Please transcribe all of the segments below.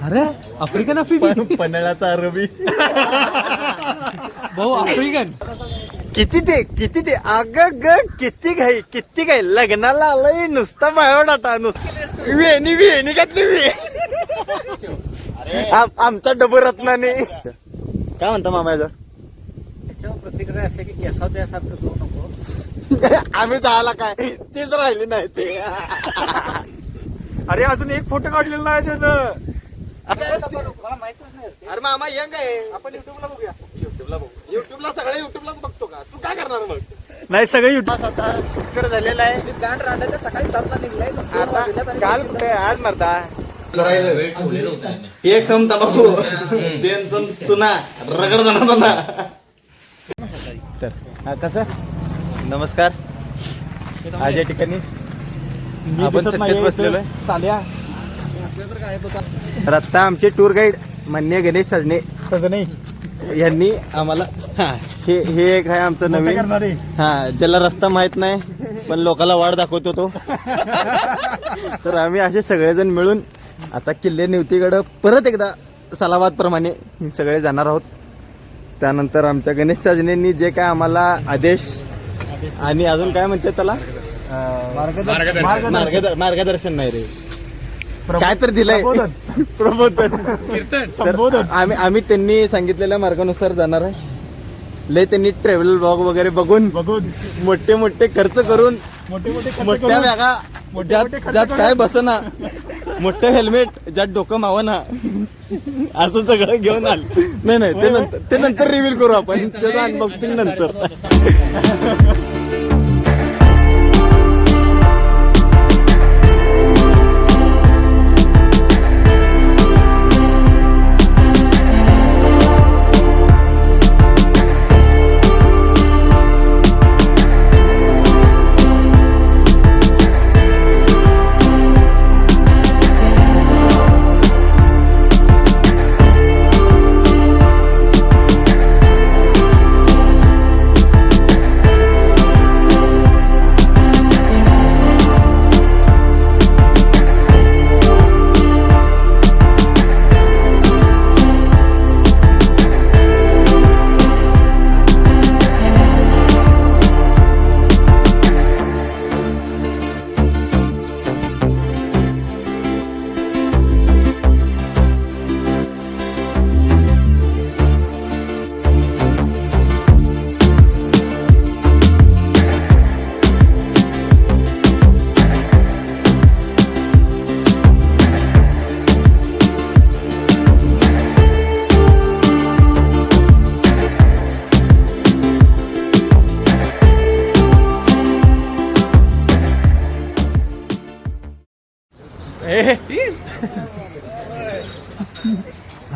अरे आफ्रिकन अफीम पन्हाळाचा अरबी भाऊ आफ्रिकन किती ते अग ग किती काही लग्नाला आलंय नुसता बायोडाटा नुसतं वेणी घातली आमचा डबू रत्नाने काय म्हणता मामा याच्यावर त्याच्यावर प्रतिक्रिया असे की केसा त्यासारखं करू नको. आम्ही जायला काय तेच राहिली नाही ते अरे अजून एक फोटो काढलेला नाही त्याचं. मला माहितच नाही. अरे मामा यंग आहे आपण युट्यूबला बघूया. युट्यूबला सगळे युट्यूबलाच बघतो का तू काय करणार मग. नाही सगळे युट्यूब आता सुकर झालेला आहे. गांड रांडाच्या सकाळी 7ला निघलाय. आता काल कुठे आज मरता एक सम तंबाखू दोन सम चुना रगड जाणार. तर हा कसं नमस्कार. आज या ठिकाणी आपण सत्तेत बसलेलो आहे. साल्या तर आता आमचे टूर गाईड माननीय गणेश सजने यांनी आम्हाला हे एक आहे आमचं नवीन करणारे. ज्याला रस्ता माहित नाही पण लोकांना वाट दाखवतो तो. तर आम्ही असे सगळेजण मिळून आता किल्ले निवतीकडं परत एकदा सलावाद प्रमाणे सगळे जाणार आहोत. त्यानंतर आमच्या गणेश साजनेंनी जे काय आम्हाला आदेश आणि अजून काय म्हणते त्याला मार्गदर्शन नाही रे काय तर दिलंय प्रबोधन संबोधन. आम्ही त्यांनी सांगितलेल्या मार्गानुसार जाणार आहे. लय त्यांनी ट्रॅव्हल ब्लॉग वगैरे बघून मोठे खर्च करून मोठ्या बॅगा ज्यात काय बसना मोठं हेल्मेट ज्यात डोकं मावना असं सगळं घेऊन आलं. नाही ते नंतर रिव्हील करू आपण त्याचं अनबॉक्सिंग नंतर.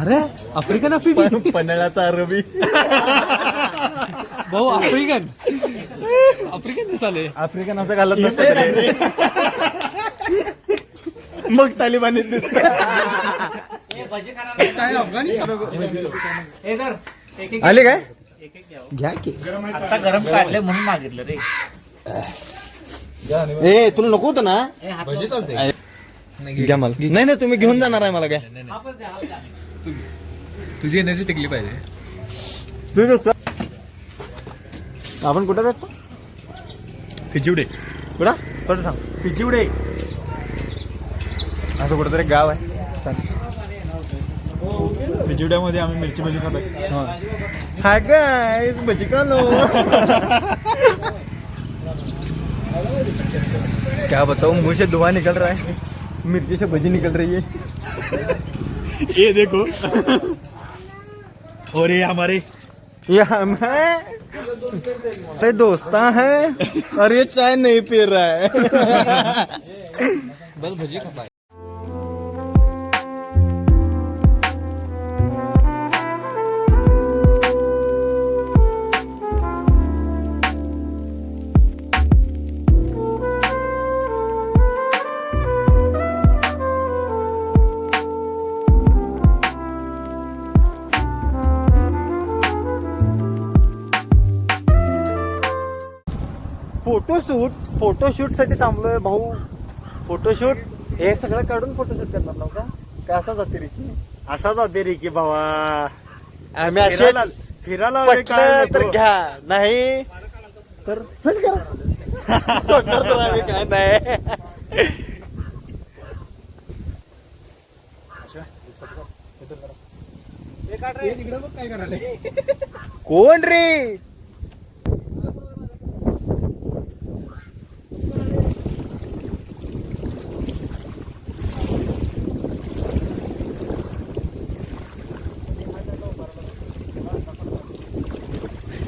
अरे आफ्रिकन अफीम पन्हाळाचा अरबी भाऊ आफ्रिकन दिसाले. आफ्रिकन असं घालत नसतं मग तालिबानी आले काय घ्या की आता गरम काढले म्हणून मागितलं रे. ए तुला नको होतं ना घ्या मला. नाही तुम्ही घेऊन जाणार आहे मला काय तुझी एनर्जी टिकली पाहिजे. आपण कुठं भेटतो फिजिवडे कुठं कुठं सांग फिजिवडे असं कुठंतरी गाव आहे. फिजिवड्यामध्ये आम्ही मिरची भजी खातो. हा काय भजी का लो क्या बताऊं मुंह से धुआं निकल रहा है मिर्ची से भजी निकल रही है. ये देखो और ये हमारे ये हम हैं अरे दोस्ता है और ये चाय नहीं पी रहा है. बस भजी खा. फोटोशूट साठी थांबलोय भाऊ. फोटोशूट हे सगळं काढून फोटोशूट करणार नव्हता कसा जाते रे असाच होते रे की भावा आम्ही फिरायला असेच फिरायला वगैरे काय पटलं तर नको. घ्या नाही तर चल करा सोडणार तर आम्ही काय नाही कोण रे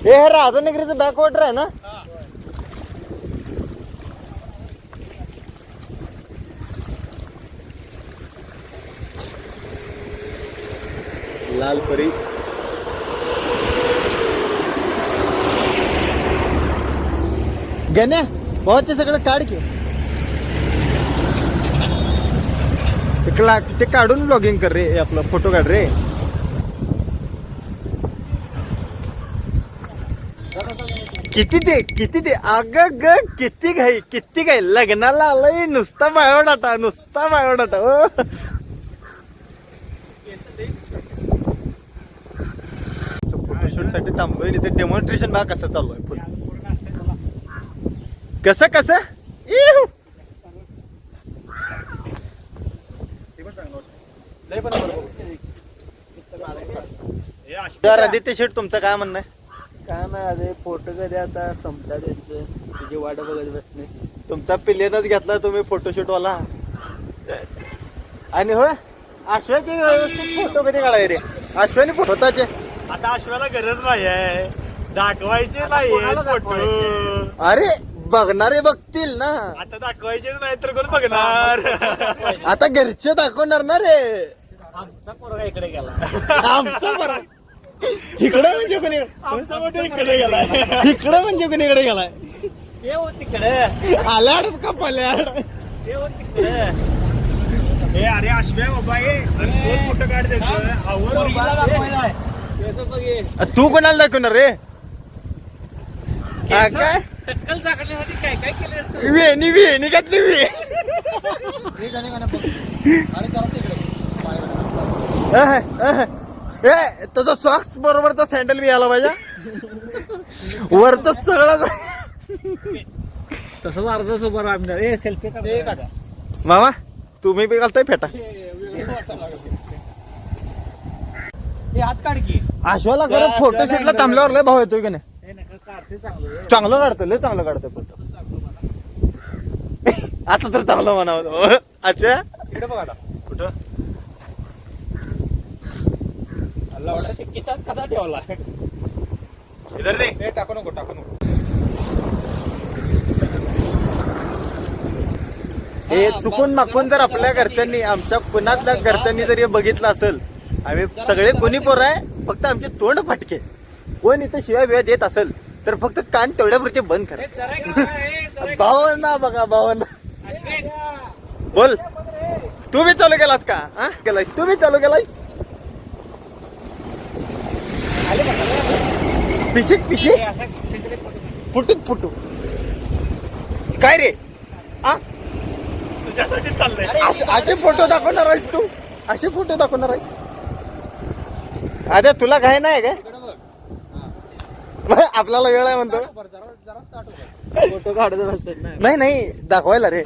हे राधानगरीचं बॅकवॉटर आहे ना लाल परी गण्या बहुत ते सगळं काढ की ते काढून ब्लॉगिंग कर रे आपला फोटो काढ रे किती ते अग ग किती घाई लग्नाला आलंय नुसता बायोडाटा हो फोटोशूट साठी थांबलोय इथे डेमॉन्स्ट्रेशन बघा कसं चालू आहे कसं इहू. तर आदित्य शेठ तुमचं काय म्हणणं आहे काय नाही अरे फोटो कधी आता संपतात त्यांचं त्याची वाट बघत बसणे तुमचा पिल्लेनच घेतला तुम्ही फोटोशूट वाला आणि होय अश्वाचे व्यवस्थित फोटो कधी काढाय रे अश्वाने स्वतःचे आता अश्वाला गरज नाही आहे दाखवायचे नाही फोटो अरे बघणारे बघतील ना आता दाखवायचे नाही तर कोण बघणार आता घरचे दाखवणार ना रे आमचा पोरगा इकडे गेला आमचं बरं इकडे म्हणजे कोणी आमचा मोठा इकडे गेलाय इकडे म्हणजे कोणीकडे गेलाय ते हो तिकडे आल्याड का पल्याड ते हो तिकडे हे अरे अश्व्या बाबा हे कोण फोटो काढ द्यायचं आवर पोरगीला बाबा. दाखवायला आहे. त्याचं बघ हे. तू कोणाला दाखवणार रे हा काय टक्कल झाकण्यासाठी काय काय केलं असतं? वेणी घातली तुझा सॉक्स बरोबरचा सँडल बी आला पाहिजे वरच सगळं तसंच अर्धच उभं राहणार ए सेल्फी काढा मामा तुम्ही बी घालताय फेटा हे हात काढ की आश्वाला खरं फोटोशूटला थांबल्यावर लय भाव येतोय का नाही हे नका काढते चांगलं चांगलं काढतो लय चांगलं काढतोय फोटो आता तर चांगलं म्हणावं अच्छा इकडे बघ आता कुठं अल्ला वाटत किसा कसा ठेवला इधर रे हे टाकू नको हे चुकून माकून जर आपल्या घरच्यांनी आमच्या कुणातल्या घरच्यांनी जर हे बघितलं असेल आम्ही सगळे कोणी पोरं आहे फक्त आमचे तोंड फटके कोण इथं शिवाय बिवा देत असेल तर फक्त कान तेवढ्यापुरते बंद करा भावना बघा भावना बोल तू बी चालू केलास का हा केलास तू बी चालू केलास पिशी फुटू काय रे आ तुझ्यासाठी चाललंय असे फोटो दाखवणार आहेस तू असे फोटो दाखवणार आहेस अरे तुला काय नाही काय आपल्याला वेळ आहे म्हणतो फोटो काढत बसत नाही दाखवायला रे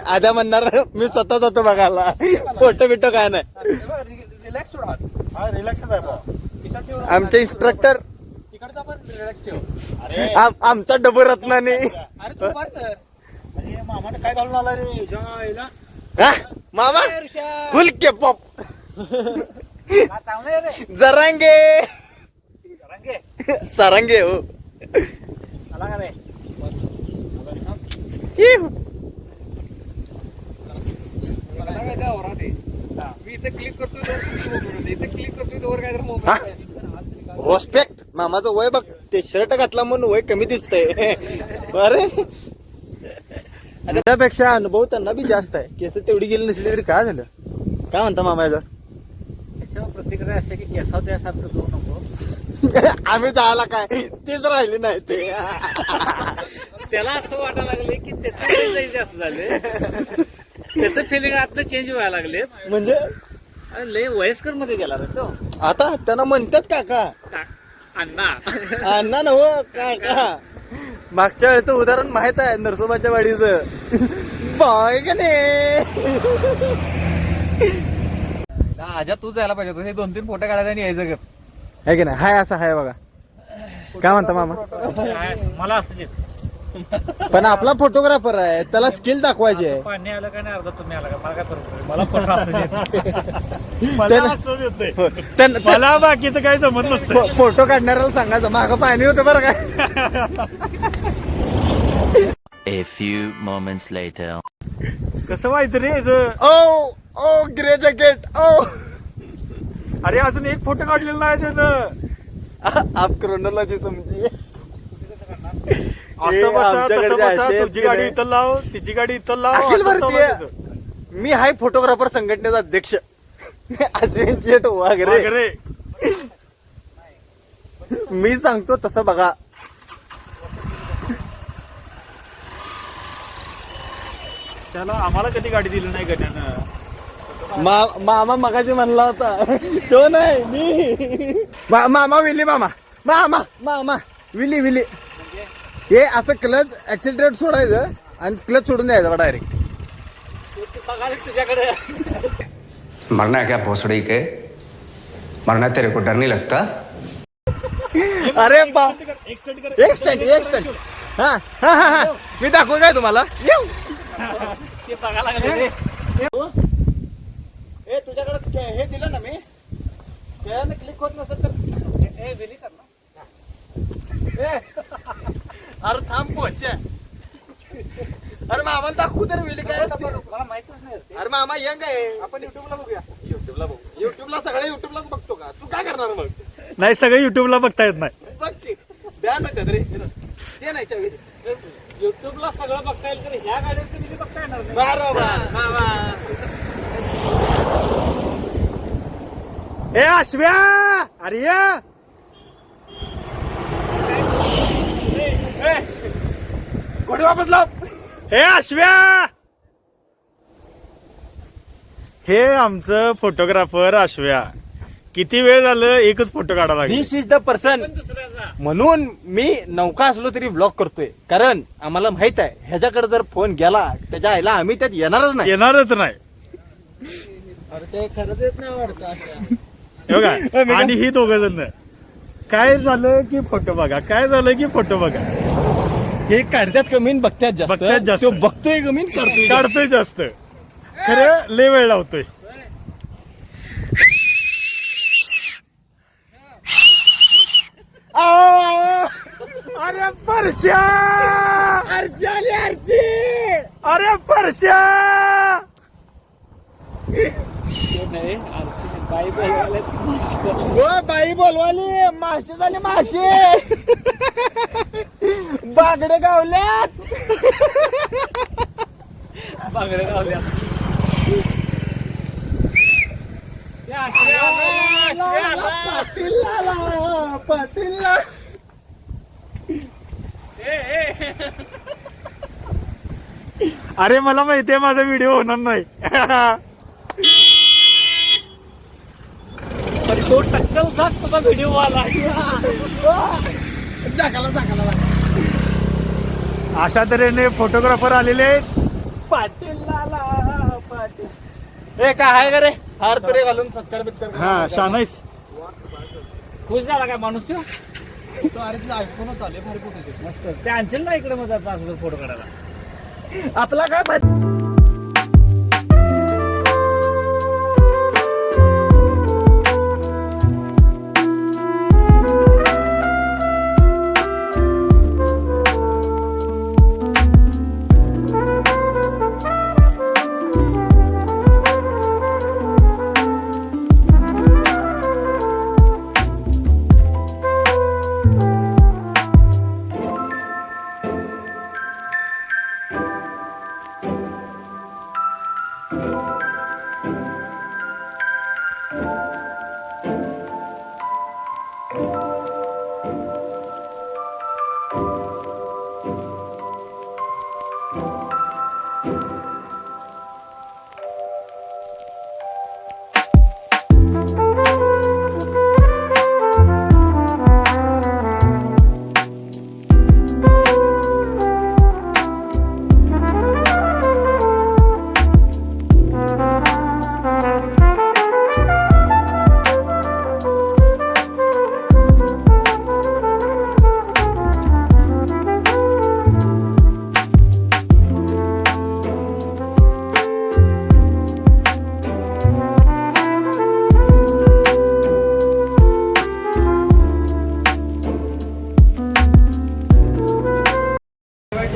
आद्या म्हणणार मी स्वतः जातो बघायला फोटो बिटो काय नाही रिलॅक्स थोडा हा रिलॅक्सच आहे भाऊ आमचे इन्स्ट्रक्टर तिकडचा पण रिलॅक्स ठेव अरे आमचा डबू रत्नाने अरे तू बर तर अरे मामाने काय घालून आला रे जायला हा, मामा फुल के पॉप चांगलं आहे रे जरांगे रंगे सारंगे हो आला का रे इहू. मी इथे क्लिक करतोय इथे क्लिक करतोय वर काय तर हा? रिस्पेक्ट मामाचं वय बघ ते शर्ट घातला म्हणून वय कमी दिसतंय अरे त्यापेक्षा अनुभव त्यांना बी जास्त आहे केस तेवढी गेली नसली तरी काय झालं काय म्हणता मामा याचं त्याच्यावर प्रतिक्रिया असे की केसाव त्यासारखं जाऊ नको आम्ही जायला काय तेच राहिले नाही ते त्याला असं वाटायला लागले की त्याचं जास्त झाले त्याचं फिलिंग आता चेंज व्हायला लागले. म्हणजे लय वयस्कर मध्ये गेला रे तो. आता त्यांना म्हणतात काका. अण्णा अण्णा नव काका. मागच्या वेळेचं उदाहरण माहित आहे नरसोबाच्या वाडीचं. बाय का आजा तू जायला पाहिजे होतं. हे 2-3 फोटो काढायचे आणि यायचं घर. आहे की नाही? हाय असं हाय बघा. काय म्हणता मामा? मला असंच येत. पण आपला फोटोग्राफर आहे, त्याला स्किल दाखवायची आहे. पाणी आलं का नाही अर्धा तुम्ही आला का मला काय करू. मला फोटो असंच येत. मला असंच येतंय. मला बाकीचं काही जमत नसतं. फोटो काढणाऱ्याला सांगायचं मागं पाणी होतं बरं काय. A few moments later. कसं व्हायचं रे याचं? ओ ओ ग्रे जॅकेट ओ. अरे अजून एक फोटो काढलेला नाही त्यानं. आप क्रोनॉलॉजी समजी. असं बसा तसं बसा. तुझी गाडी इथं लाव, तिची गाडी इथं लाव. अखिल असं भारतीय चालवायचं. मी हाय फोटोग्राफर संघटनेचा अध्यक्ष अश्विन शेठ वाघरे. अरे मी सांगतो तसं बघा. त्याला आम्हाला कधी गाडी दिली नाही गण्यानं. मामा मगाशी म्हणला होता तो नाही मी. मामा विली मामा मामा मामा विली विली. हे असं क्लच ऍक्सिलरेट सोडायचं आणि क्लच सोडून द्यायचं डायरेक्ट. तुझ्याकडे मरना है क्या भोसड़ी के? मरना तेरे को डर नहीं लगता? अरे बा एक स्टंट. हा हा हा मी दाखवू काय तुम्हाला? येऊ ते बघायला लागले. हे तुझ्याकडे हे दिलं ना मी. त्याने क्लिक होत नसेल तर वेली कर ना. अरे थांब पोहोच. अरे मामाला दाखवू तर वेली काय असते. मला माहितच नाही. अरे मामा यंग आहे. आपण युट्यूबला बघूया. युट्यूबला बघू. युट्यूबला सगळे युट्यूबलाच बघतो का? तू काय करणार मग? नाही सगळे युट्यूबला बघता येत नाही. बघ की बॅन होत्यात रे. ते नाही चावी. युट्यूबला सगळं बघता येईल तर ह्या गाडीचं मी बघता येणार नाही. बरोबर मामा. ए अश्व्या अरे ये. घोडी वापस लाव. हे अश्व्या. हे आमचं फोटोग्राफर अश्व्या. किती वेळ झालं एकच फोटो काढायला लागले. दिस इज द पर्सन. दुसऱ्याचा म्हणून मी नौका असलो तरी व्लॉग करतोय. कारण आम्हाला माहित आहे ह्याच्याकडे जर फोन गेला त्याच्या आईला आम्ही त्यात येणारच नाही. येणारच नाही. अरे ते खरंच येत नाही वाटतं. हे बघा. आणि ही दोघ जण काय झालं की फोटो बघा, काय झालं की फोटो बघा. हे काढत्यात कमी बघत्यात जास्त. बघत्यात जास्त. तो बघतोय कमी करतोय. काढतोय जास्त. खरं लय वेळ लावतोय. अरे परश्या. अरे परश्या. नाही अर्चना बाई बोलवायला बाई बोलवाली. मासे झाले मासे. बागडे गावल्यात. बांगडे गावल्या. पाटील. अरे मला माहितीये माझा व्हिडिओ होणार नाही. पण तो टक्कल जात तुझा व्हिडिओ आला. झाकाला. अशा तऱ्हेने फोटोग्राफर आलेले आहेत. पाटील. ए काय आहे का रे? हार तुरे घालून सत्कार बित्कार. हा शानाईस. खुश झाला काय माणूस तो? अरे तुझा आयफोन होता लय भारी फोटो. मस्त. ते आणशील ना इकडे मग तासभर फोटो काढायला. आपला काय पाहिजे.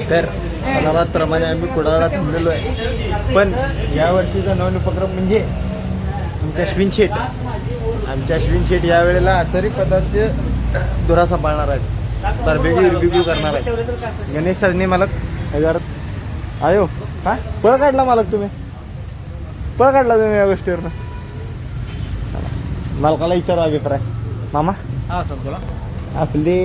तर सणावारप्रमाणे आम्ही कुडाळला थांबलेलो आहे. पण यावर्षीचा नवीन उपक्रम म्हणजे आमचे अश्विन शेठ. आमचे अश्विन शेठ यावेळेला आचारी पदाचे धुरा सांभाळणार आहेत. बार्बेक्यू रिव्ह्यू करणार आहेत. गणेश सजनी मालक हजार आयो हा पळ काढला मालक तुम्ही, पळ काढला तुम्ही या गोष्टीवरनं. मालकाला विचारा अभिप्राय. मामा हा सर बोला. आपले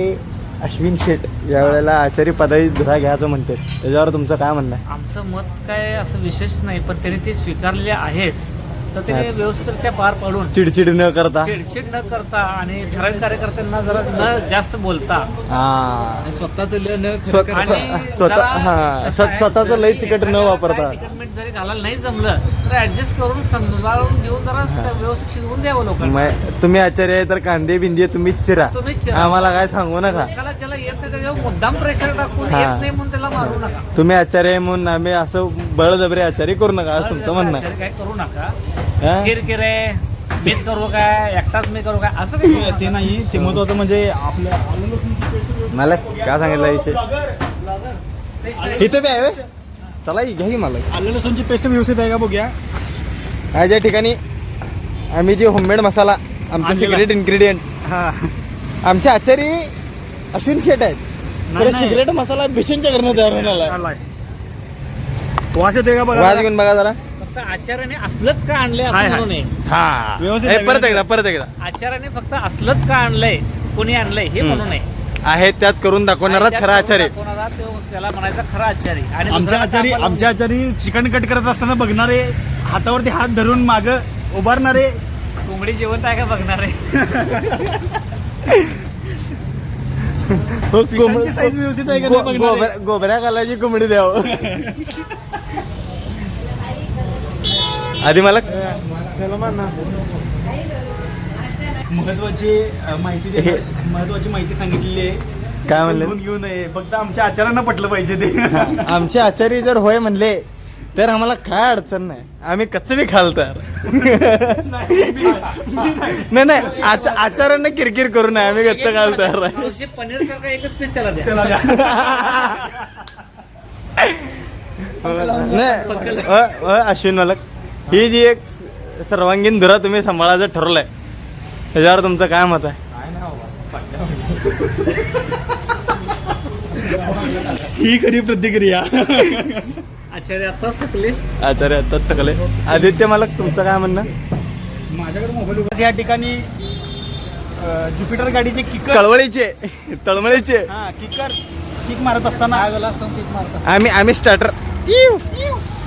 अश्विन शेठ यावेळेला आचारी पदाची धुरा घ्यायचं म्हणते, त्याच्यावर तुमचं काय म्हणणं आहे? आमचं मत काय असं विशेष नाही, पण त्यांनी ते स्वीकारले आहेच, तर ते व्यवस्थितरित्या पार पाडून चिडचिड न करता चिडचिड न करता आणि ठराविक कार्यकर्त्यांना जरा न जास्त बोलता हा स्वतःच स्वतःच लय तिकट न वापरता तिखट मीठ जरी घालायला नाही जमलं तर ऍडजस्ट करून समजावून घेऊन जरा व्यवस्थित शिजवून द्यावं लोकांना. तुम्ही आचार्य आहे तर कांदे बिंदे तुम्हीच चिरा, तुम्हीच चिरा. आम्हाला काय सांगू नका. लोकांना ज्याला येत नाही त्याच्यावर मुद्दाम प्रेशर टाकून हा. येत नाही म्हणून त्याला मारू नका. तुम्ही आचार्य आहे म्हणून आम्ही असं बळजबरी आचार्य करू नका असं तुमचं म्हणणं आहे. काय करू नका. हा? किरकिरे मीच करू काय, एकटाच मी करू काय, असं काही ते नाही, ते महत्वाचं म्हणजे आपल्या मला काय सांगितलं विषय इथं बी आहे व्हय? चला घ्या की मला. आलं लसूणची पेस्ट व्यवस्थित आहे का बघूया. आज या ठिकाणी आम्ही जे होममेड मसाला आमचा आणलेला. सिक्रेट इन्ग्रेडियंट हा आमचे आचारी अश्विन शेठ आहेत. नाही, तर नाही. सिक्रेट मसाला भिषणच्या घरनं तयार होऊन आलाय. आलाय. वास येतोय का बघा. वाज घेऊन बघा जरा. फक्त आचार्याने असलंच का आणलंय हाय, असं हाय. म्हणू नये. हा व्यवस्थित ए, आहे, परत व्यवस्थित एकदा परत एकदा आचार्याने फक्त असलंच का आणलंय, कोणी आणलंय हे म्हणू नये. आहे त्यात करून दाखवणाराच खरा आचार्य. कोणाला त्याला म्हणायचा खरा आचारी. आणि आमच्या आचारी चिकन कट करत असताना बघणारे, हातावरती हात धरून माग उभारणारे. कोंबडी जिवंत आहे का बघणार आहे. पिसांची size व्यवस्थित आहे का नाही बघणारे. गोबऱ्या घालायची कोंबडी द्यावं. आधी मला महत्वाची माहिती सांगितलेली आहे. काय म्हणले? घेऊ नये, फक्त आमच्या आचारांना पटलं पाहिजे ते. आमचे आचार्य जर होय म्हणले तर आम्हाला काय अडचण नाही, आम्ही कच्चं बी खाल तर. नाही आचार्यांना किरकिर करू नये, आम्ही कच्चं खाल तर. पनीर सारखा एकच पीस त्याला द्या. नाही अश्विन मालक, ही जी एक सर्वांगीण धुरा तुम्ही सांभाळायचं ठरवलंय त्याच्यावर तुमचं काय मत आहे? ही खरी प्रतिक्रिया. आचार्य आताच थकले. आचार्य आताच थकले. आदित्य मालक तुमचं काय म्हणणं? माझ्याकडे मोबाईल या ठिकाणी ज्युपिटर गाडीचे किकर, कळवळीचे तळमळीचे हा किक मारत असताना आम्ही स्टार्टर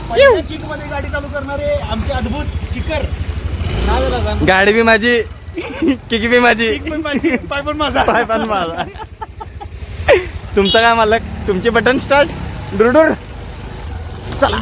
पहिल्या किक मध्ये गाडी चालू करणारे आमचे अद्भुत किकर. गाडी बी माझी, किक बी माझी, किक पण माझी, पाय पण माझा. पाय पण माझा. तुमचं काय मालक? तुमची बटन स्टार्ट डुरडुर चला.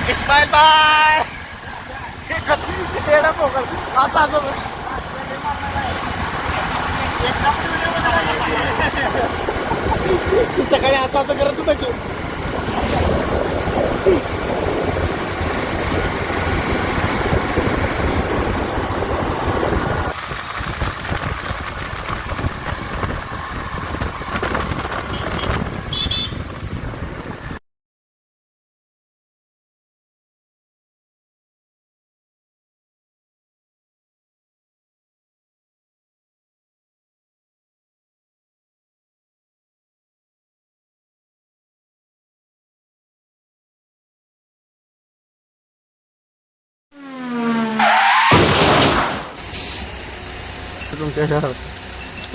इस्माईल बाय सकाळी आता करत होता की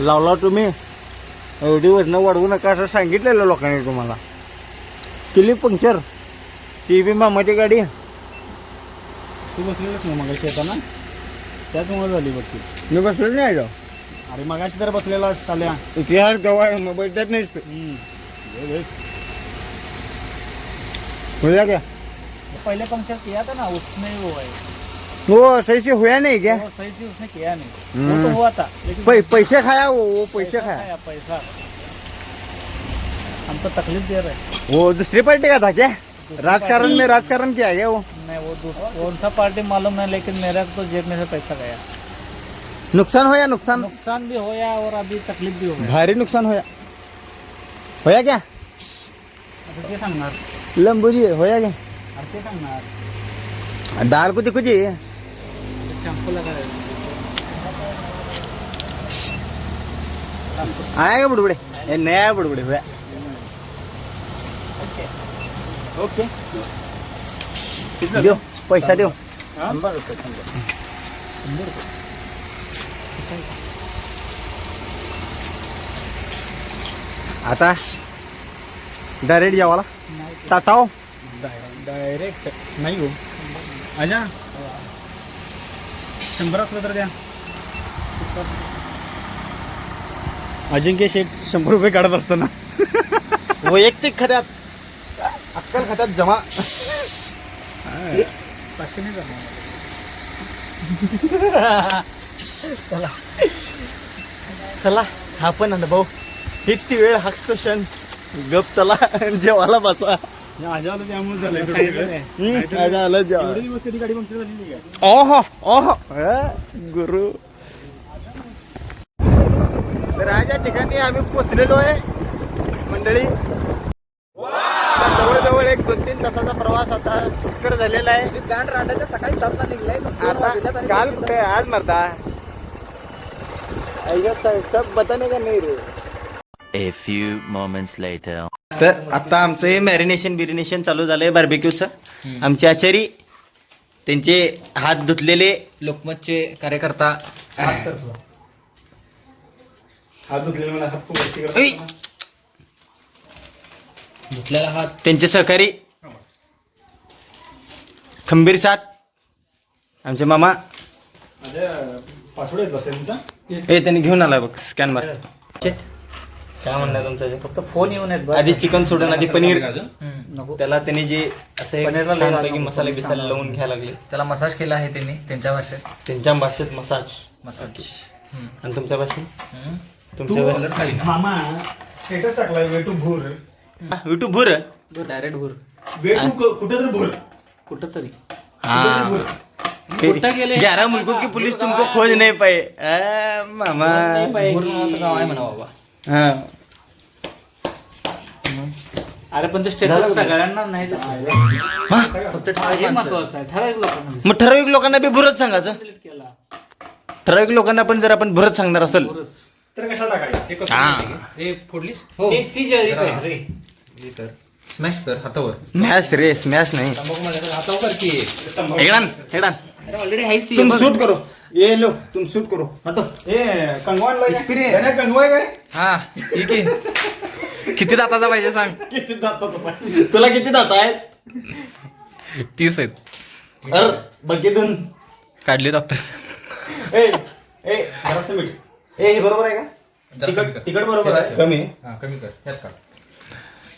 लावला तुम्ही एवढी वजनं वाढवू नका असं सांगितलेलं लोकांनी तुम्हाला. केली पंक्चर ती बी मामाची गाडी. तू बसलेलंच ना मगाशी येताना, त्याचमुळे झाली बघ ती. मी बसलो नाही आलो. अरे मगाशी तर बसलेला साल्या. इतिहास गवाय बैठत नाही उद्या क्या पहिले पंक्चर किया था ना, उसमें वो है वो सही से हुआ नहीं क्या वो सही से उसने किया नहीं, वो तो हुआ था लेकिन पैसे खाया वो पैसे खाया पैसा हम तो तकलीफ दे रहे हैं। वो दूसरी पार्टी का था क्या राजकारण में राजकारण किया गया वो नहीं वो कौन सा पार्टी मालूम नहीं, लेकिन मेरा तो जेब में से पैसा गया। नुकसान होया नुकसान नुकसान भी होया और अभी तकलीफ भी हो गया। भारी नुकसान होया क्या आता ते सांगणार, लंबूजी होया क्या अरे ते सांगणार, दाल को देखो जी शॅम्पू लगाया आएगा बुड़बुड़े ए नया बुड़बुड़े हुआ ओके दो पैसा दो 100 रुपये 100 आता डायरेक्ट जेवायला टाटाव डायरेक्ट नाही हो आजा 100 असलं तर द्या. अजिंक्य शेठ 100 रुपये काढत असताना वैयक्तिक खात्यात अक्कल खात्यात जमा 500 नाही जमणार. चला हा पण अनुभव इतकी वेळ हा क्षण गप चला जेवायला बसा आजाला त्यामुळे झालंय सांगितलं नाही. झालं जेवा एवढे दिवस कधी गाडी पंक्चर झाली नाही का? ओहो ओहो गुरु तर आज या ठिकाणी आम्ही पोचलेलो आहे मंडळी. जवळजवळ एक 2-3 तासाचा प्रवास आता सुटकर झालेला आहे. गांड रांडाच्या सकाळी 7ला निघलाय. आता काल कुठे आज मरता सब बताने का नाही रे. A few moments later. तर आता आमचं हे मॅरिनेशन चालू झालंय बार्बेक्यूचं. आमचे आचारी त्यांचे हात धुतलेले लोकमतचे कार्यकर्ता हात धुतलेला मला हात खूप वरती करतो. ऐ! धुतलेला हात त्यांचे सहकारी खंबीर साथ आमचे मामा माझ्या पासवर्ड आहेत बसेल तुमचा ए त्यांनी घेऊन आला बघ स्कॅन मार. काय म्हणणं तुमचं ते? फक्त फोन येऊन आहेत बरं. आधी चिकन सोडून आधी पनीर नको त्याला त्यांनी जे असं पनीरला लय छानपैकी लागलं. मसाले बिसाले लावून घ्यायला लागले. त्याला मसाज केला आहे त्यांनी त्यांच्या भाषेत त्यांच्या भाषेत मसाज मसाज आणि तुमच्या भाषेत तुमच्या भाषेत मामा स्टेटस टाकलाय वे टू भूर युट्यूब भूर डायरेक्ट भूर वे टू कुठे तर भूर कुठं तरी भूर कुठं गेले 11 मुल्कों की पुलिस तुमको खोज नहीं पाए मामा. नाही पाहिजे. भूर नावाचं गाव आहे म्हणा बाबा. हा. अरे पण ते स्टेटस सगळ्यांना नाही दिसलं. फक्त ठराविक हे माणसं. महत्वाचं आहे, ठराविक लोकांना दिसलं. मग ठराविक लोकांना बी भुरच सांगायचं. Delete केला. ठराविक लोकांना पण जर आपण भुरच सांगणार असेल बरंच. तर कशाला टाकायचं हे फोडलीस हो ती जळली पाहिजे रे. हे कर स्मॅश कर हातावर. मॅच रे स्मॅश नाही. तंबाखू माझ्याकडे हातावर कर की. हेडान अरे ऑलरेडी हायच ती. तुम शूट करो ये लो तुम शूट करो हटो. ए कंगवानला Experience. कंगवाय काय हा ठीक आहे. किती दाताचा पाहिजे सांग. किती जातो तुला किती दात आहेत 30 आहेत. अर बघितून काढली डॉक्टर. ए ए जरासं मीठ ए हे बरोबर आहे का तिकट बरोबर आहे कमी आहे. कमी कर ह्यात काढ.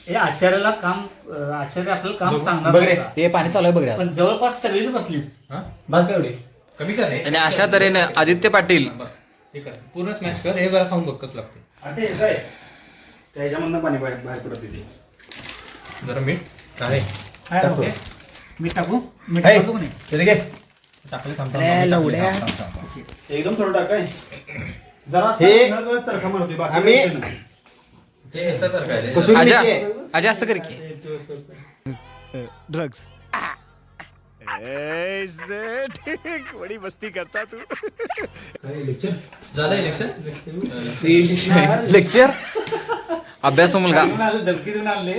हे आचार्याला काम आचार्य आपल्याला काम सांगणार बघ रे. होता. हे पाणी चालू आहे बघ रे. पण जवळपास सगळीच बसली. बस का एवढी कमी कर आणि अशा तऱ्हेने आदित्य पाटील हे कर पूर्ण स्मॅश कर. हे बरं खाऊन बघ कसं लागते. आणि ते हेच आहे त्याच्यामधनं पाणी बाहेर पडत तिथे जरा मीठ काय काय ओके? मीठ टाकू मीठ हे. टाकू म्हणे. ते घे. अरे लवड्या. एकदम थोडं टाकाय जरा हे चरखा मारते बाकी आम्ही- काही नाही. ते ह्याच्यासारखं आहे. कसूरी आजा मेथी आहे. आजा असं कर की. ड्रग्स बड़ी मस्ती करता तू झालं इलेक्शन लेक्चर अभ्यास मुलगा. देऊन आले, धमकी देऊन आणले.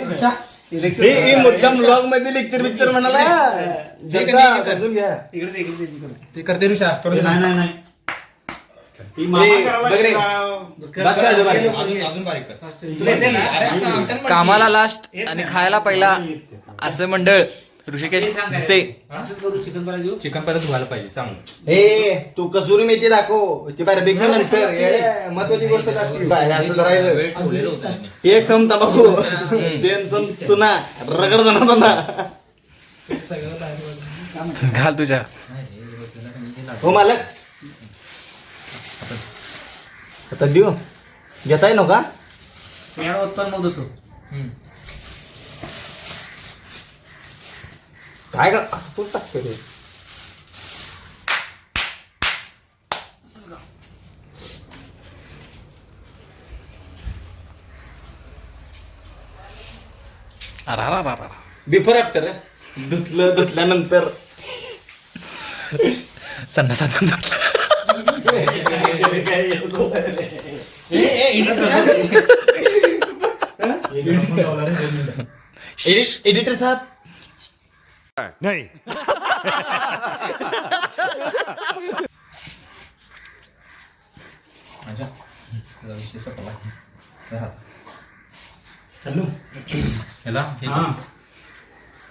इलेक्शन हे मुद्दाम ब्लॉग मध्ये लेक्चर बिक्चर म्हणाला जनता समजून घ्या. इकडे इकडे इकडे. ते करते ऋषा नाही ती मामा ए, करायला बघ रे. लागली. बस का आजोबा? अजून बारीक कर. तुला येते ना? कामाला लास्ट आणि खायला पहिला असं मंडळ ऋषिकेश हे सांग भिसे. असंच करू चिकन फ्राय घेऊ. चिकन परत धुवायला पाहिजे चांगलं. ए तू कसुरी मेथी दाखव ते बार्बेक्यू नंतर हे महत्वाची गोष्ट दाखव. काय असं करायचं वेळ ठेवलेलं होतं त्यांनी. एक सम तंबाखू दोन सम चुना रगड जाणार ना. घाल तुझ्या हो मालक आता देऊ घेताय नका यार उत्पन्न नव्हतं तू काय का असं पण टाकते रे बिफोर आफ्टर धुतल्यानंतर संडास एडिटर साहेब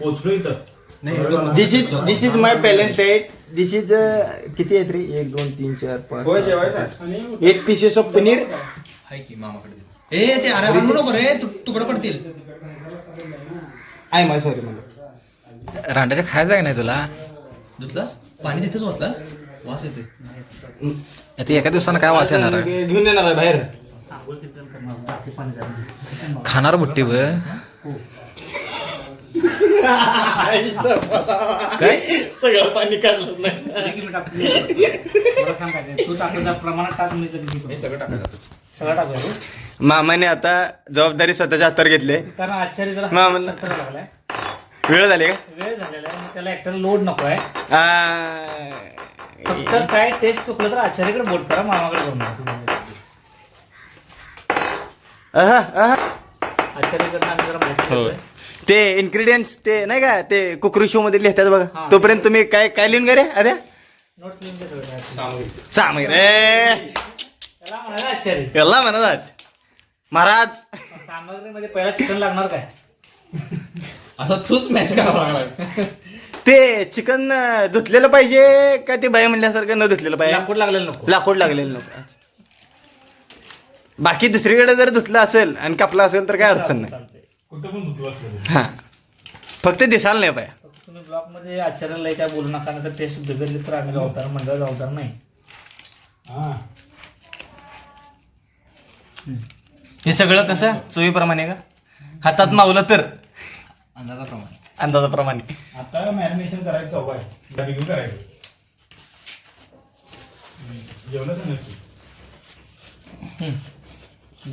पोचलो इथं this is my balance diet this is किती आहेत रे 1 2 3 4 5 8 पीसेस ऑफ पनीर हाय की मामाकडे ए ते अरे आणू नको रे तुकडं पडतील आय माय सॉरी मला रांडाच्या खायचं आहे नाही तुला धुतलास पाणी तिथेच होतलास वास येते आता एका दिवसानं काय वास येणार आहे? घेऊन येणार आहे बाहेर खाणार बुट्टी ब सगळं पाणी काढलंच नाही मला सांग काय तू टाकायचं प्रमाणात टाक मी तरी सगळं टाकायचं सगळं टाकायचं मामाने आता जबाबदारी स्वतःच्या हातात घेतली कारण आचार्य जरा मामाला सत्तर लागलाय वेळ झाली का वेळ झालेला आहे मग त्याला एकट्याला लोड नको आहे आ, फक्त काय टेस्ट चुकलं तर आचार्याकडे बोट करा मामाकडे जाऊन नका. आचार्याकडनं आम्ही जरा माहिती घेतोय. ते इन्ग्रेडियंट्स ते नाही का ते कुकरी शो मध्ये लिहितात बघा हा. तोपर्यंत तुम्ही काय काय लिहून गे रे अरे नोट्स लिहून घेतोय सगळं. सामग्री रे त्याला म्हणाला आचार्य गल्ला म्हणत महाराज सामग्रीमध्ये पहिला चिकन लागणार काय आता तूच मॅच करावा लागला ते चिकन धुतलेलं पाहिजे का ते बाई म्हणल्यासारखं न धुतलेलं पाहिजे लाकूड लागलेलं नको लाकूड लागलेलं नको बाकी दुसरीकडे जर धुतलं असेल आणि कापलं असेल तर काय अडचण नाही चालतंय. कुठं पण धुतलं असलं हा फक्त दिसायला नाही पाहिजे फक्त तुम्ही ब्लॉग मध्ये आचार्याला काय बोलू नका तर टेस्ट बिघडली तर आम्ही जबाबदार मंडळ जबाबदार नाही हा हे सगळं कसं चोवीप्रमाणे का हातात मावलं तर अंदाजाप्रमाणे अंदाजाप्रमाणे आता मॅरिनेशन करायचं चौक आहे बार्बिक्यू करायचं जेवलंच नसतो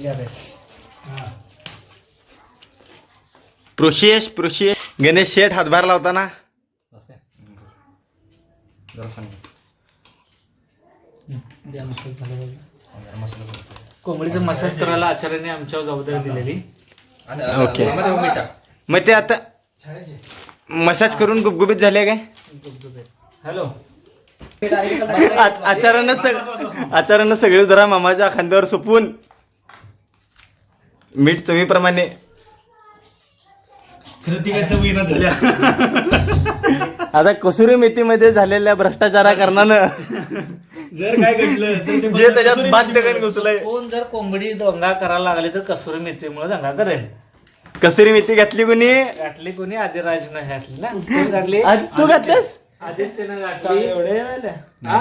या रे. हा प्रोशेस गणेश शेठ हातभार लावताना द्या मसाला झाला बघा. कोंबडीचा मसाज करायला आचार्याने आमच्यावर जबाबदारी दिलेली ओके. मीठ टाक. मग ते आता मसाज करून गुबगुबीत झाले काय हॅलो आचार्यानं सगळे जरा मामाच्या खांद्यावर सुपून मीठ चवीप्रमाणे कृतिकाचं विना झाल्या आता कसुरी मेथीमध्ये झालेल्या भ्रष्टाचारा कारणानं जर काय घडलं तर ते जे त्याच्यात बाध्य घुसलंय कोण जर कोंबडी दंगा करायला लागली तर कसुरी मेथीमुळे दंगा करेल कसुरी मेथी घातली कोणी घातली कोणी आदिराजनं घातली ना कोण घातली आज तू घातलीस आदित्यनं घातली एवढे झाले. हा?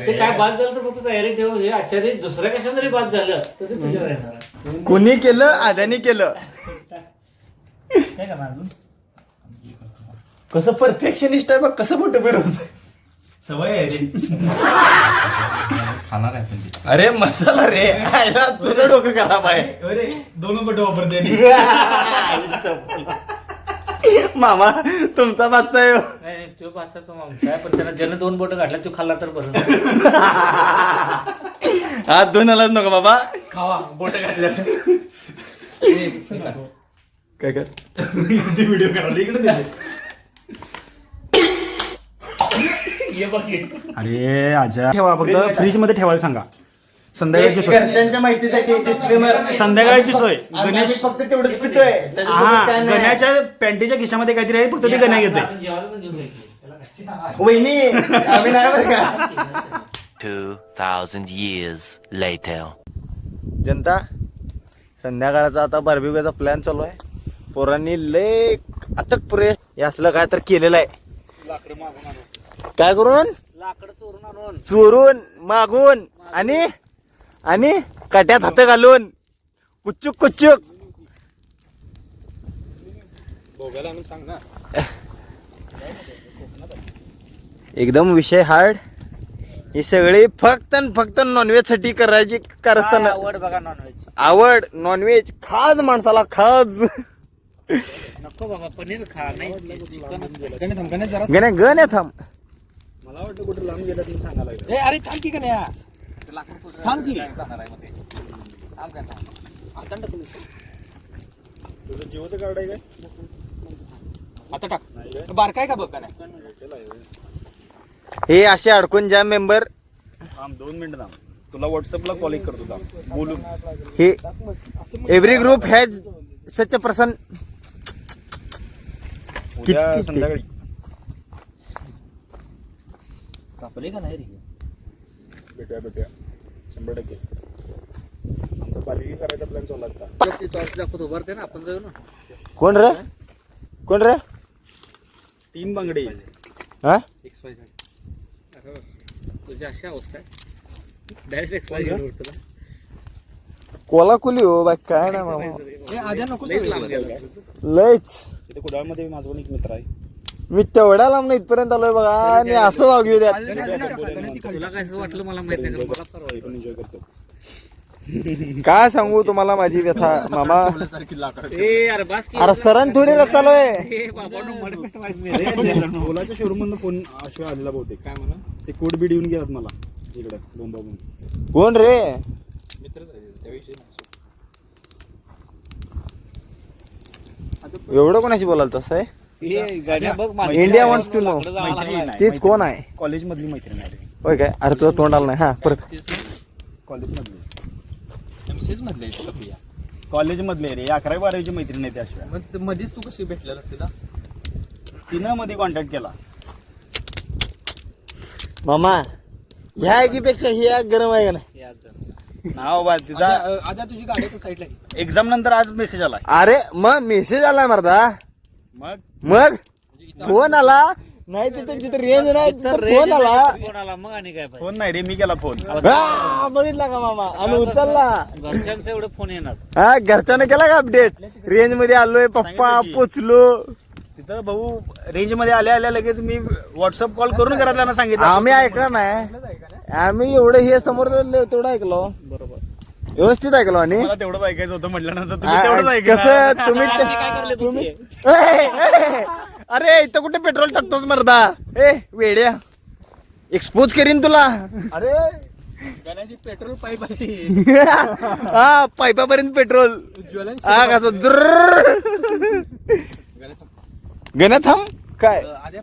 ते काय बाद झालं तर फक्त तयारी ठेव हे आचार्य दुसऱ्या कशा जरी बाद झालं तर ते तुझ्यावर येणार कुणी केलं आद्याने केलं काय करणार अजून कसं परफेक्शनिस्ट आहे बघ कसं मोठं फिरवत सवय आहे रे. खाणार आहे पण ते. अरे मसाला रे आयला तुझं डोकं खराब आहे अरे दोन पट वापरते आणि. मामा तुमचा बादचा आहे हो. नाही तो बादचा तो आमचा आहे पण त्याला ज्यानं 2 बोटं घातला तो खाल्ला तर बरं हात धुवून आलाच नको बाबा खावा बोट घातल्या काय कर व्हिडिओ करायला इकडे दिले. ये बघ हे. अरे आजा ठेवा फक्त फ्रीज मध्ये ठेवायला सांगा संध्याकाळची सोय घरच्यांच्या माहितीसाठी डिस्क्लेमर संध्याकाळची सोय गणेश फक्त तेवढंच पितोय हा गण्याच्या पॅन्टीच्या खिशामध्ये काहीतरी आहे फक्त ते गण्या घेते आपण जेवायला पण घेऊन जायची. त्याला काय? वहिनी आम्ही नाही बरं का 2,000 years later. जनता संध्याकाळचा आता बार्बिक्यूचा प्लॅन चालू आहे पोरांनी लय अथक प्रयत्न हे असलं काय तर केलेलं आहे काय करून लाकडं चोरून आणून चोरून मागून आणि काट्यात हात घालून कुच्चुक कुच्चुक एकदम विषय हार्ड. ही सगळी फक्त नॉनव्हेज साठी करायची करताना आवड बघा नॉनव्हेज. आवड नॉनव्हेज खाज माणसाला खाज. नको बाबा पनीर खा नाही चिकन. गण्या थांब. मला वाटतं कुठे लांब गेला तुम्ही सांगायला लागला. अरे थांब की गण्या. थांब की. तुझं जिओचं कार्ड आहे काय? आता टाक बारकाय का बघ का नाही. हे असे अडकून ज्या मेंबर थांब 2 मिनिटं थांब. तुला व्हॉट्सअपला कॉलिंग करतो थांब बोलून. हे every group has such a person. उद्या किती? संध्याकाळी कापले का नाही रे. भेटूया 100%. आमचा पालखी करायचा प्लॅन चालू आता. ते टॉर्च दाखवत उभारते ना आपण जाऊ ना. कोण रे 3 बांगडे. हा तुझी अशी अवस्था आहे डायरेक्ट एक्सपायर झालं तुला. कोलाकुली हो बाय काय ना मामा. लईच लांब गेला. लयच तिथे कुडाळमध्ये माझा पण एक मित्र आहे. मी तेवढ्या लांब ना इथपर्यंत आलोय बघा आणि असं वागू द्या. तुला काय असं वाटलं मला माहित नाही, कारण मला परवा पण एन्जॉय करतो. काय सांगू तुम्हाला माझी व्यथा मामा. ए अरे बास की. अरे सरण थोडी चालूय. ए बाबांनो मडकट वाईस मी. ओलाच्या शोरूम मधून फोन अशा आलेला बहुतेक. काय म्हणा ते कोड बीड येऊन गेलात मला इकडे बोंबा. कोण रे. एवढं कोणाशी बोलाल तसं आहे. ए गाड्या बघ माझी. India wants to know. लाकडं जाळायला लागलाय. तीच कोण आहे. कॉलेज मधली मैत्रीण आहे. होय काय. अरे तुझं तोंड आलं नाही. हा परत. कॉलेज मधली कॉलेज मधले रे 11वी-12वीची मैत्रीण आहे त्याशिवाय. मध्येच तू कशी भेटलेला तिला. तिनं मध्ये कॉन्टॅक्ट केला. मामा ह्या एकीपेक्षा ही आग गरम आहे का नाही. ना बाबा तिचा आता तुझी गाडी तर साईडला एक्झाम नंतर आज मेसेज आलाय. अरे मग मेसेज आलाय मर्दा. मग फोन आला नाही तिथे जिथे रेंज नाही फोन आला. फोन आला मग आणि काय पाहिजे. फोन नाही रे मी केला फोन. हा, बघितला का मामा आणि उचलला. घरच्यांचं एवढं फोन येणार. हा घरच्यानं केला का अपडेट. रेंज मध्ये आलोय पप्पा पोचलो. तिथं भाऊ रेंज मध्ये आल्या लगेच मी व्हॉट्सअप कॉल करून घरातल्यांना सांगितलं. आम्ही ऐका नाही. आम्ही एवढं हे समोर तेवढं ऐकलो. बरोबर व्यवस्थित ऐकलो आणि मला तेवढंच ऐकायचं होतं म्हटल्यानंतर तुम्ही तेवढंच ऐकलं. कसं तुम्ही काय करले तुम्ही. अरे इथं कुठे पेट्रोल टाकतोस मर्दा. ए वेड्या एक्सपोज करीन तुला. अरे गाण्याची पेट्रोल पाईप अशी. हा पाईपापर्यंत पेट्रोल. हा कसं गण्या थांब. काय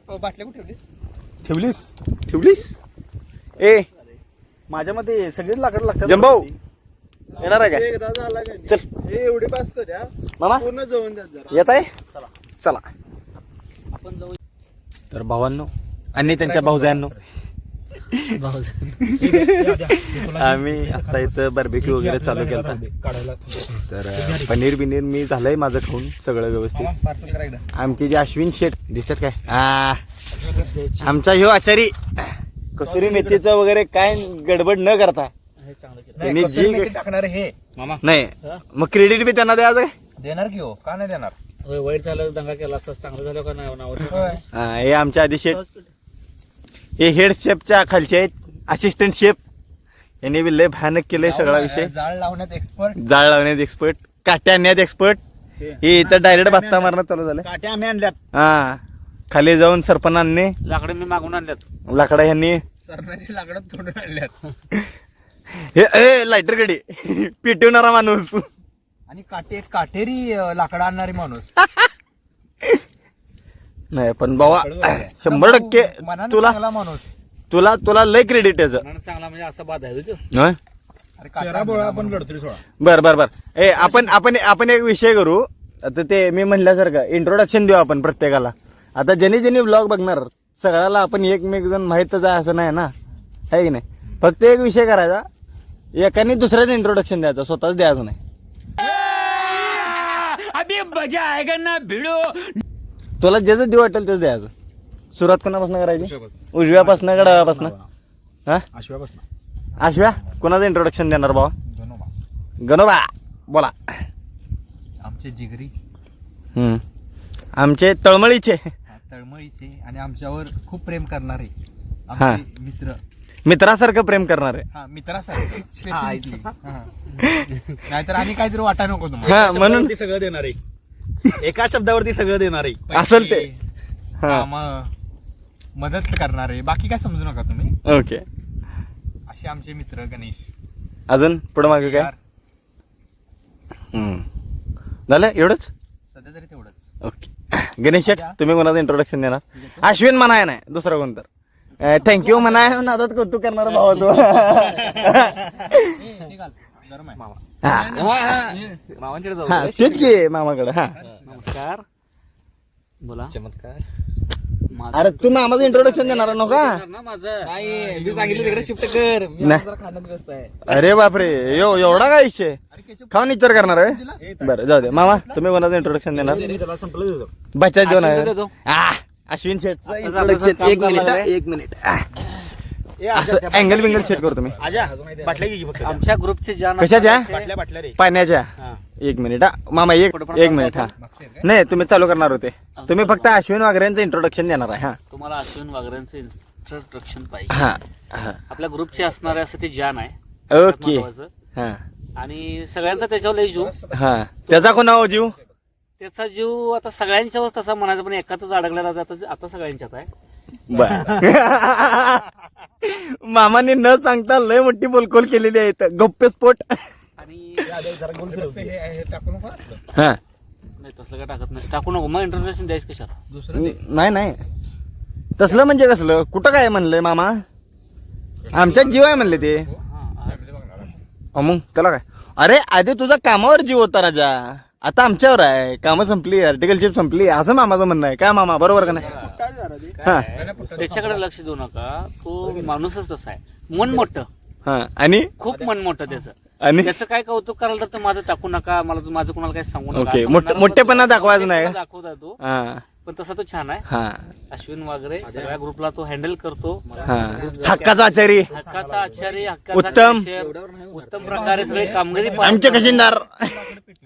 बाटल्या कुठे ठेवलीस. ए माझ्या मते सगळेच लाकडं लागतात. जंभाऊ येणार आहे काय. चल एवढी पास करूया मामा पूर्ण जाऊन द्या जरा. येत आहे. चला आपण जाऊ. तर भावांनो आणि त्यांच्या भाऊजांनो आम्ही आता इथं बार्बेक्यू वगैरे चालू केला. तर पनीर बिनीर मी झालंय माझं खाऊन सगळं व्यवस्थित. पार्सल करायला. आमचे जे अश्विन शेठ दिसतात काय आमचा ह्यो आचारी कसुरी मेथीचं वगैरे काय गडबड न करता त्यांनी जी टाकणार हे मामा नाही मग क्रेडिट बी त्यांना द्यायचं काय. देणार की हो का नाही देणार. वाईट झालं दंगा केला असं चांगलं झालं का नाही नाव. हे आमच्या आधी शेठ हे हेड शेफच्या खालचे आहेत असिस्टंट शेफ. यांनी बी लय भयानक केलंय सगळा विषय. जाळ लावण्यात एक्सपर्ट काट्या आणण्यात एक्सपर्ट. हे इथं डायरेक्ट बात्ता मारणं चालू झालं. काट्या आम्ही आणल्यात. हा खाली जाऊन सरपण आणणे लाकडं मी मागून आणल्यात. लाकडा ह्यांनी सरणाची लाकडं तोडून आणल्यात. हे लायटर गडी पेटवणारा माणूस आणि काटेरी लाकडं आणणारी माणूस. नाही पण बाबा 100% तुला माणूस. तुला लय क्रेडिट याचं. चांगला म्हणजे असं बाद आहे हं? आपण लढतोय सोडा. बर ए आपण एक विषय करू. आता ते मी म्हणल्यासारखं इंट्रोडक्शन देऊ आपण प्रत्येकाला. आता ज्यांनी ब्लॉग बघणार सगळ्याला आपण एकमेक जण माहीतच आहे असं नाही ना आहे की नाही. फक्त एक विषय करायचा एकाने दुसऱ्याचं इंट्रोडक्शन द्यायचं स्वतःच द्यायचं नाही. अभी मजा आएगा ना भिडो. तुला ज्याचं देऊ वाटेल तेच द्यायचं सुरुवात कोणापासून करायची? उजव्यापासून का डाव्यापासून? हा आशव्या कोणाचं इंट्रोडक्शन देणार भाऊ? गणोबा बोला. आमचे जिगरी, आमचे तळमळीचे, तळमळीचे आणि आमच्यावर खूप प्रेम करणारे हा. आमचे मित्र. मित्रासारखं प्रेम करणारे. हा, मित्रासारखे specifically. हा. नाहीतर आणि काहीतरी वाटा नको तुम्हाला. हा म्हणून सगळं देणार आहे. एका शब्दावरती सगळं देणार आहे. असेल ते. हा कामं, मदत करणारे, बाकी काय समजू नका तुम्ही. ओके. असे आमचे मित्र गणेश. अजून पुढे मागे काय? झालं एवढंच? सध्या तरी तेवढंच. ओके. गणेश शेठ तुम्ही कोणाचं इंट्रोडक्शन देणार? अश्विन म्हणाय नाही दुसरं कोणतर. थँक्यू म्हणाय नादात कौतुक करणार भाऊ तो. मामांकडे जाऊ. हा तेच की मामाकडे. हा नमस्कार. बोला. चमत्कार. अरे तू मामाचं इंट्रोडक्शन देणार नका? नाही मी सांगितलं तिकडे शिफ्ट कर. मी नाही. जरा खाण्यात व्यस्त आहे. अरे बापरे एवढा काय विषय? खाऊन विचार करणार आहे? बरं जाऊ दे. मामा तुम्ही कोणाचं इंट्रोडक्शन देणार? त्याला संपलं तुझं. बच्चा देऊ अश्विनचं ना. देतो. अश्विन शेठचं आता introduction. काम एक मिनिट करायला एक मिनिट. असं अँगल बिंगल सेट करतो मी. बाटल्या घे फक्त. आमच्या ग्रुपचे जान कशाच्या? बाटल्या रे. पाण्याच्या. एक मिनिट हा मामा एक मिनिट. हा नाही तुम्ही चालू करणार होते. तुम्ही फक्त अश्विन वागऱ्यांचं इंट्रोडक्शन देणार आहे. हा तुम्हाला अश्विन वागऱ्यांचं इंट्रोडक्शन पाहिजे. हा हा आपल्या ग्रुपचे असणारे असं ते जान आहे. ओके. महत्वाचं. हा आणि सगळ्यांचा त्याच्यावर लय जीव. हा त्याचा कोण नाव जीव? त्याचा जीव आता सगळ्यांच्यावर तसा म्हणायचा, पण एकाच अडकलेला आता सगळ्यांच्यात आहे. बर. मामाने न सांगता लय मोठी बोलकोल केलेली आहे. गप्पे स्फोट. आणि हा नाही तसलं काय टाकत नाही. टाकू नको. मग इंट्रोडक्शन द्यायचं कशाला? नाही नाही तसलं म्हणजे कसलं? कुठं काय म्हणलंय मामा? आमच्यात जीव आहे म्हणले ते. मग त्याला काय? अरे आधी तुझा कामावर जीव होता राजा, आता आमच्यावर आहे. कामं संपली, आर्टिकलशिप संपली, असं मामाचं म्हणणं आहे. काय मामा बरोबर का नाही? हा त्याच्याकडे लक्ष देऊ नका. तो माणूसच तसा आहे. मन मोठं, हा आणि खूप मन मोठं त्याचं. आणि त्याचं काय कौतुक करायला तर माझं टाकू नका, मला माझं कोणाला काही सांगू नका. ओके. असं म्हणणारा मोठेपणा दाखवायचं नाही का? दाखवता तो. हा पण तसा तो छान आहे. हा अश्विन वागरे सगळ्या ग्रुपला तो हँडल करतो. हा हक्काचा आचारी, हक्काचा आचारी, हक्काचा उत्तम. कॅशियर, उत्तम प्रकारे सगळी कामगिरी पार आमचे पाडतो. खजिनदार.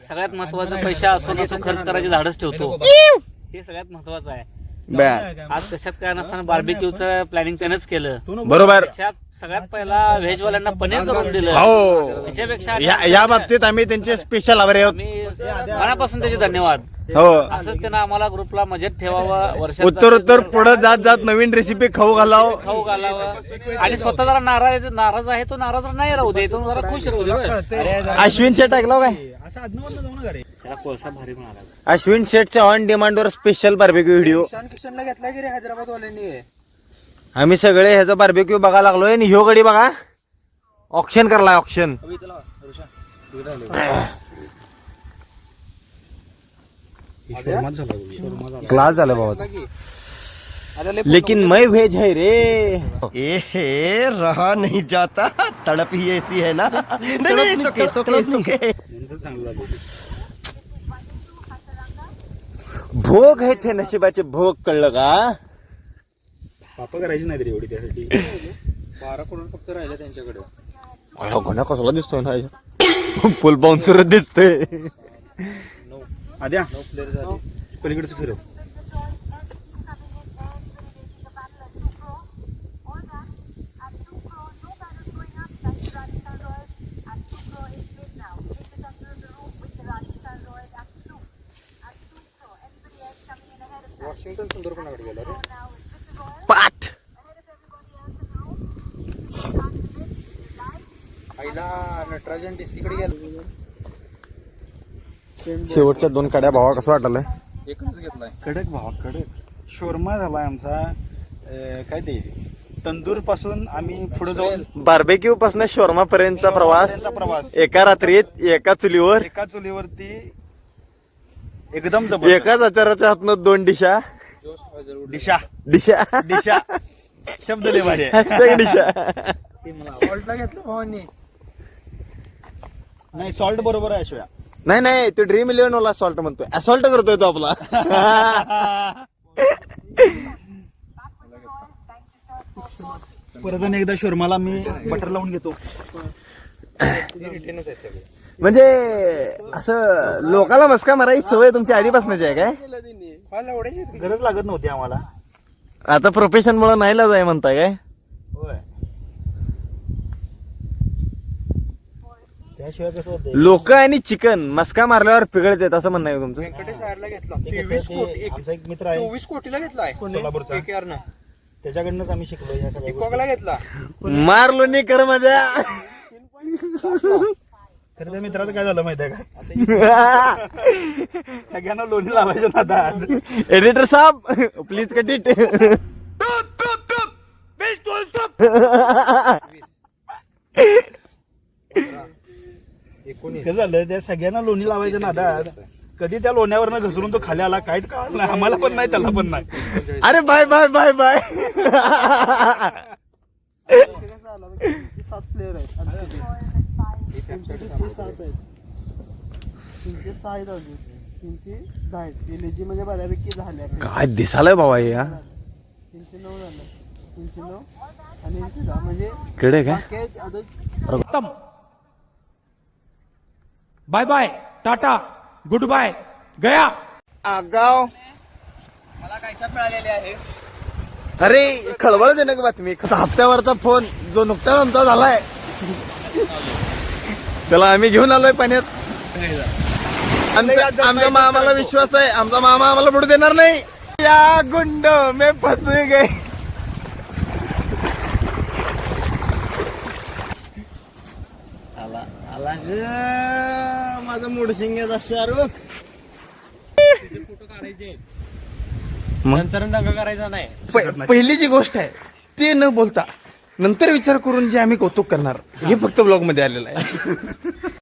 सगळ्यात महत्वाचं पैसा असो नसो खर्च करायचे धाडस ठेवतो. हे सगळ्यात महत्वाचं आहे. बर आज कशात काय नसताना बार्बिक्यूचं प्लॅनिंग त्यानंच केलं. बरोबर. त्याच्यात सगळ्यात पहिला व्हेजवाल्यांना पनीर करून दिलं. हो त्याच्यापेक्षा या बाबतीत आम्ही त्यांचे स्पेशल आभारी आहोत. मी मनापासून त्याचे धन्यवाद. हो असंच त्यानं आम्हाला ग्रुपला मजेत ठेवावं. वर्षात उत्तर पुढे जात जात नवीन रेसिपी खाऊ घालाव. खाऊ घालावं. आणि स्वतः जरा नाराज आहे तो नाराज नाही राहू दे. तो जरा खुश राहू दे. बस. अश्विन शेठ ऐकला काय? त्याला कोळसा भारी म्हणाला. अश्विन शेठच्या ऑन डिमांडवर स्पेशल बार्बेक्यू व्हिडिओ किशनला घेतला की रे हैदराबाद वाल्यांनी. आम्ही सगळे ह्याचा बार्बेक्यू बघायला लागलोय. आणि ह्यो गडी बघा ऑप्शन करलाय. ऑप्शन क्लास झाला बाबा. लेकिन मैं वेज है रे. ए रहा नहीं जाता, तड़प ही ऐसी है ना. नहीं सुके. भोग आहे ते नशिबाचे भोग, कळलं का? पापा करायची नाही तरी एवढी त्यासाठी. 12 करोड फक्त राहिले त्यांच्याकडे. घोणा कसला दिसतोय ना, फुल बाउन्सर दिसतोय. आद्या पलीकडचं फिरव. वॉशिंग्टन सुंदर कोणाकडे गेला रे? पाठ आईला नटराजन डीसीकडे गेला. शेवटच्या 2 कड्या भावा कसं वाटलंय? एकच घेतलाय. कडक भावा कडक. शोरमा झालाय आमचा. काय ते तंदूर पासून आम्ही पुढे जाऊन बार्बेक्यू पासून शोरमा पर्यंतचा प्रवास एका रात्रीत एका चुलीवर एका चुलीवरती एकदम जबरदस्त. एकाच आचाराच्या हातनं 2 डिशा. दिशा डिशा दिशा शब्द लय भारी आहे. hashtag डिशा. सॉल्टला घेतलं भावांनी. नाही सॉल्ट बरोबर आहे शिवाय. नाही तो ड्रीम 11 वाला असॉल्ट म्हणतोय. असॉल्ट करतोय तो आपला. परत आणि एकदा शोरमाला मी बटर लावून घेतो. म्हणजे असं लोकाला मस्का मारायची सवय तुमची आधीपासूनची आहे काय? गरज लागत नव्हती आम्हाला. आता प्रोफेशन मुळे नाही लाज आहे म्हणताय काय? होय. त्याशिवाय कसं होतं, लोक आणि चिकन मस्का मारल्यावर पिघळतात असं म्हणणं आहे तुमचं? व्यंकटेश आयरला घेतला ते कसं ते आमचा एक मित्र आहे 24 कोटीला घेतलाय कोल्हापूरचा, KKR न. त्याच्याकडनंच आम्ही शिकलो या सगळ्या गोष्टी. इकॉकला घेतला मारलो नाही कर मजा. खरं त्या मित्राचं काय झालं माहितीये का, सगळ्यांना लोणी लावायचं ना आता. एडिटर साहेब प्लीज कट इट. काय झालं, त्या सगळ्यांना लोणी लावायचं ना आता. कधी त्या लोण्यावरनं घसरून तो खाली आला काहीच कळलं नाही आम्हाला, पण नाही त्याला पण नाही. अरे bye bye bye bye. 7 player आहेत म्हणजे बऱ्यापैकी झाल्या. काय दिसालय बाबा हे हा. 9 झालं 9 आणि 10 म्हणजे कडे काय bye bye tata good bye गया. आगाव. मला कायच्या मिळालेले आहे. अरे खळबळजनक बातमी. हप्त्यावरचा फोन जो नुकताच आमचा झालाय त्याला आम्ही घेऊन आलोय पाण्यात. आमचा मामाला विश्वास आहे, आमचा मामा आम्हाला बुडू देणार नाही. या गुंड मे फस गे. आला आला ग माझा मुडशिंग्याचा शाहरुख. फोटो काढायचे नंतर दंगा करायचा नाही. पहिली जी गोष्ट आहे ते न बोलता नंतर विचार करून जे आम्ही कौतुक करणार हे फक्त ब्लॉग मध्ये आलेलं आहे.